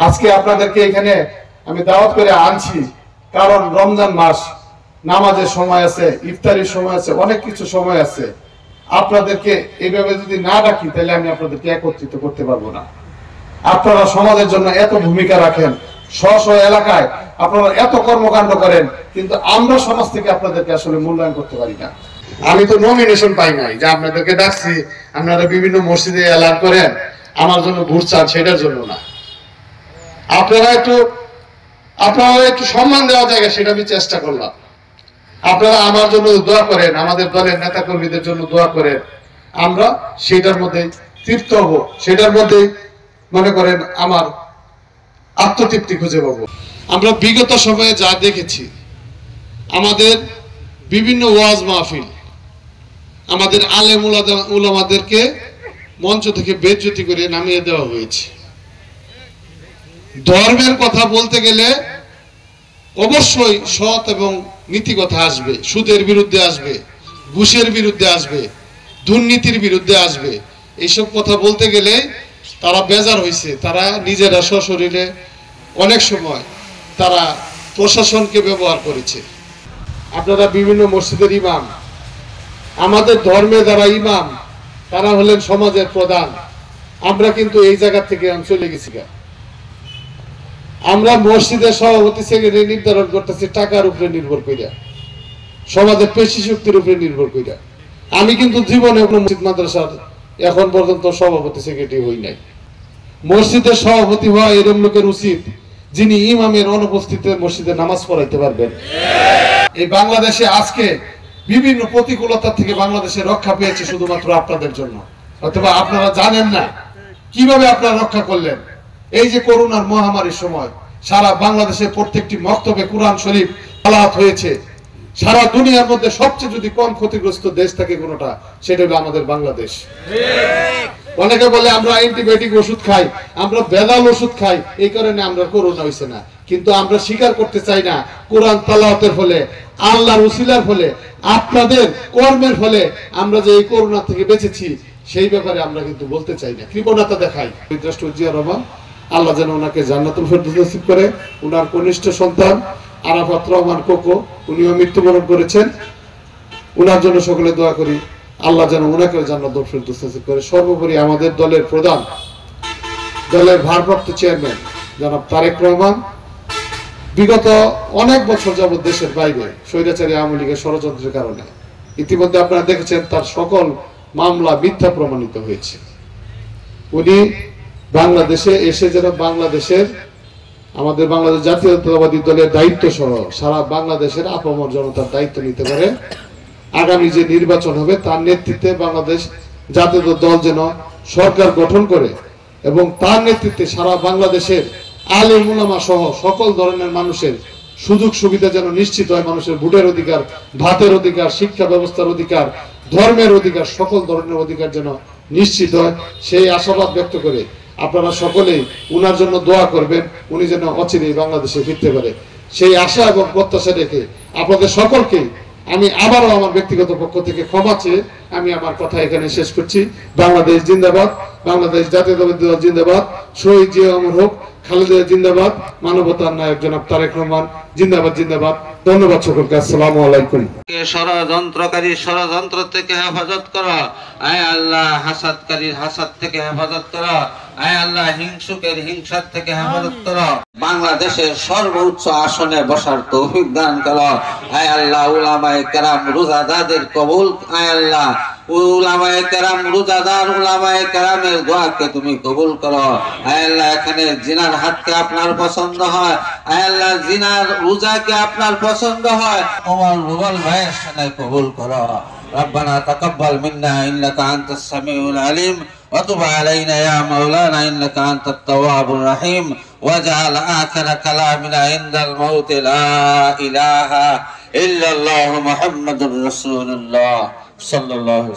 আজকে আপনাদেরকে এখানে আমি দাওয়াত করে আনছি, কারণ রমজান মাস, নামাজের সময় আছে, ইফতারির সময় আছে, অনেক কিছু সময় আছে। আপনাদেরকে এইভাবে যদি না ডাকি তাহলে আমি আপনাদেরকে একত্রিত করতে পারবো না। আপনারা সমাজের জন্য এত ভূমিকা রাখেন, স্ব এলাকায় আপনারা এত কর্মকাণ্ড করেন, কিন্তু আমরা সমাজ থেকে আপনাদেরকে আসলে মূল্যায়ন করতে পারি না। আমি তো নমিনেশন পাই নাই যে আপনাদেরকে ডাকছি, আপনারা বিভিন্ন মসজিদে এলান করেন, আমার জন্য ভোট চান, সেটার জন্য না। আপনারা একটু সম্মান দেওয়া যায়, সেটা আমি চেষ্টা করলাম। আপনারা আমার জন্য দোয়া করেন, আমাদের দলের নেতা কর্মীদের জন্য দোয়া করেন, আমরা সেটার মধ্যে তৃপ্ত হব, সেটার মধ্যে মনে করেন আমার আত্মতৃপ্তি খুঁজে পাবো। আমরা বিগত সময়ে যা দেখেছি, আমাদের বিভিন্ন ওয়াজ মাহফিল, আমাদের আলেম উলামাদেরকে মঞ্চ থেকে বেজ্জতি করে নামিয়ে দেওয়া হয়েছে। ধর্মের কথা বলতে গেলে অবশ্যই সৎ এবং নীতি কথা আসবে, সুদের বিরুদ্ধে আসবে, ঘুষের বিরুদ্ধে আসবে, দুর্নীতির বিরুদ্ধে আসবে। এইসব কথা বলতে গেলে তারা বেজার হয়েছে, তারা নিজেরা সশরীরে অনেক সময় তারা প্রশাসনকে ব্যবহার করেছে। আপনারা বিভিন্ন মসজিদের ইমাম, আমাদের ধর্মে যারা ইমাম তারা হলেন সমাজের প্রধান। আমরা কিন্তু এই জায়গা থেকে চলে গেছি। আমরা মসজিদের সভাপতি সেক্রেটারি নির্ধারণ করতেছি টাকার উপরে নির্ভর করিয়া, সমাজের পেশি শক্তির উপরে নির্ভর করিয়া। আমি কিন্তু জীবনে মসজিদ মাদ্রাসার এখন পর্যন্ত সভাপতি সেক্রেটারি হই নাই। মসজিদের সভাপতি হওয়া এরকম লোকের উচিত যিনি ইমামের অনুপস্থিতিতে মসজিদে নামাজ পড়াইতে পারবেন। এই বাংলাদেশে আজকে বিভিন্ন প্রতিকূলতা থেকে বাংলাদেশে রক্ষা পেয়েছে শুধুমাত্র আপনাদের জন্য। অথবা আপনারা জানেন না কিভাবে আপনারা রক্ষা করলেন। এই যে করোনার মহামারীর সময় সারা বাংলাদেশের প্রত্যেকটি মক্তবে কোরআন শরীফ তেলাওয়াত হয়েছে। সারা দুনিয়ার মধ্যে সবচেয়ে যদি কম ক্ষতিগ্রস্ত দেশ থাকে কোনটা, সেটা হলো আমাদের বাংলাদেশ। অনেকে বলে আমরা অ্যান্টিবায়োটিক ওষুধ খাই, আমরা বেদাল ওষুধ খাই, এই কারণে আমরা করোনা হয়েছে না। কিন্তু আমরা স্বীকার করতে চাই না কোরআন তেলাওয়াতের ফলে, আল্লাহর উসিলার ফলে, আপনাদের কর্মের ফলে আমরা যে এই করোনা থেকে বেঁচেছি, সেই ব্যাপারে আমরা কিন্তু বলতে চাই না, কৃপণতা দেখাই। জিয়া রহমান, আল্লাহ যেন ওনাকে জান্নাতুল ফেরদৌস নসিব করে। ওনার কনিষ্ঠ সন্তান আরাফাত রহমান কোকো, উনিও মৃত্যুবরণ করেছেন। ওনার জন্য সকলে দোয়া করি, আল্লাহ যেন ওনাকেও জান্নাতুল ফেরদৌস নসিব করে। সর্বোপরি আমাদের দলের প্রধান, দলের ভারপ্রাপ্ত চেয়ারম্যান জনাব তারেক রহমান বিগত অনেক বছর যাবৎ দেশের বাইরে স্বৈরাচারী আওয়ামী লীগের ষড়যন্ত্রের কারণে, ইতিমধ্যে আপনারা দেখেছেন তার সকল মামলা মিথ্যা প্রমাণিত হয়েছে। উনি বাংলাদেশে এসে যেন বাংলাদেশের, আমাদের বাংলাদেশ জাতীয়তাবাদী দলের দায়িত্ব সহ সারা বাংলাদেশের আপামর জনতার দায়িত্ব নিতে পারে। আগামী যে নির্বাচন হবে তার নেতৃত্বে বাংলাদেশ জাতীয় দল যেন সরকার গঠন করে এবং তার নেতৃত্বে সারা বাংলাদেশের আলেম উলামা সহ সকল ধরনের মানুষের সুযোগ সুবিধা যেন নিশ্চিত হয়। মানুষের ভোটের অধিকার, ভাতের অধিকার, শিক্ষা ব্যবস্থার অধিকার, ধর্মের অধিকার, সকল ধরনের অধিকার যেন নিশ্চিত হয়, সেই আশাবাদ ব্যক্ত করে আপনারা সকলেই উনার জন্য দোয়া করবেন, উনি যেন অচিরেই বাংলাদেশে ফিরতে পারে, সেই আশা এবং প্রত্যাশা রেখে আপনাদের সকলকে আমি আবারও আমার ব্যক্তিগত পক্ষ থেকে ক্ষমা চেয়ে আমি আমার কথা এখানে শেষ করছি। বাংলাদেশ জিন্দাবাদ, বাংলাদেশ জাতীয়তাবাদী দল জিন্দাবাদ, শহীদ জিয়া অমর হোক, খালেদা জিন্দাবাদ, মানবতার নায়ক জনাব তারেক রহমান জিন্দাবাদ জিন্দাবাদ। ধন্যবাদ সকলকে, আসসালামু আলাইকুম। ষড়যন্ত্রকারী ষড়যন্ত্র থেকে হেফাজত করো আয় আল্লাহ, হাসাদকারীর হাসাদ থেকে হেফাজত করো আয় আল্লাহ, হিংসুকের হিংসার থেকে হেফাজত করো। বাংলাদেশের সর্বোচ্চ আসনে বসার তৌফিক দান করো আয় আল্লাহ। উলামায়ে কেরাম রোজাদারদের কবুল আয় আল্লাহ, উলামায়ে কেরাম রোজাদার উলামায়ে কেরামের দোয়াকে তুমি কবুল করো আয় আল্লাহ। এখানে জিনার হাতকে আপনার পছন্দ হয় আয় আল্লাহ, জিনার রোজাকে আপনার পছন্দ হয়। ওমর রুবেল ভাইয়ের সাথে কবুল করো। ربنا تقبل منا إنك أنت السميع العليم وتب علينا يا مولانا إنك أنت التواب الرحيم واجعل آخر كلامنا عند الموت لا إله إلا الله محمد رسول الله صلى الله عليه وسلم.